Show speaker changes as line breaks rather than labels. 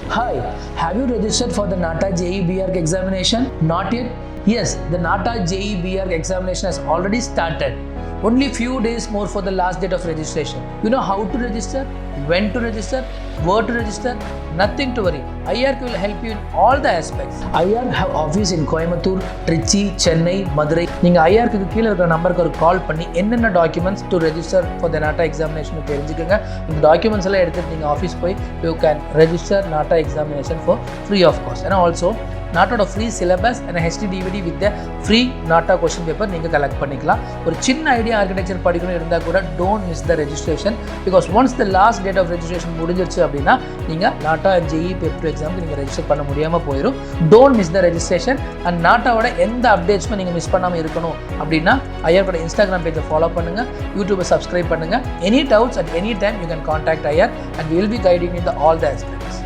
Hi, have you registered for the NATA JEE BARC examination? Not yet? Yes, the NATA JEE BARC examination has already started. Only few days more for the last date of registration. You know how to register, when to register, where to register, nothing to worry. IARC will help you in all the aspects. IARC have office in Coimbatore, Trichy, Chennai, Madurai. நீங்கள் ஐஆர்க்கு கீழே இருக்கிற நம்பருக்கு ஒரு call பண்ணி என்னென்ன documents to register for the NATA examination தெரிஞ்சுக்கோங்க. இந்த documents எல்லாம் எடுத்துகிட்டு நீங்கள் ஆஃபீஸ் போய் you can register NATA examination for free of cost. ஏன்னா ஆல்சோ நாட்டோட free syllabus and HD DVD with free NATA question paper நீங்கள் கலெக்ட் பண்ணிக்கலாம். ஒரு சின்ன ஐடியா ஆர்கிடெக்சர் படிக்கணும் இருந்தால் கூட don't miss the registration. Because once the last date of registration முடிஞ்சிருச்சு அப்படின்னா நீங்கள் நாட்டா ஜேஇ பேப்பர் எக்ஸாமுக்கு நீங்கள் ரெஜிஸ்டர் பண்ண முடியாமல் போயிடும். Don't miss the registration. And நாட்டாவோட எந்த அப்டேட்ஸுமே நீங்கள் மிஸ் பண்ணாமல் இருக்கணும் அப்படின்னா ஐஆர்கோட இன்ஸ்டாகிராம் பேஜை ஃபாலோ பண்ணுங்கள், யூடியூப்பை சப்ஸ்கிரைப் பண்ணுங்கள். Any doubts at any time you can contact IR and will be guiding in the all the aspects.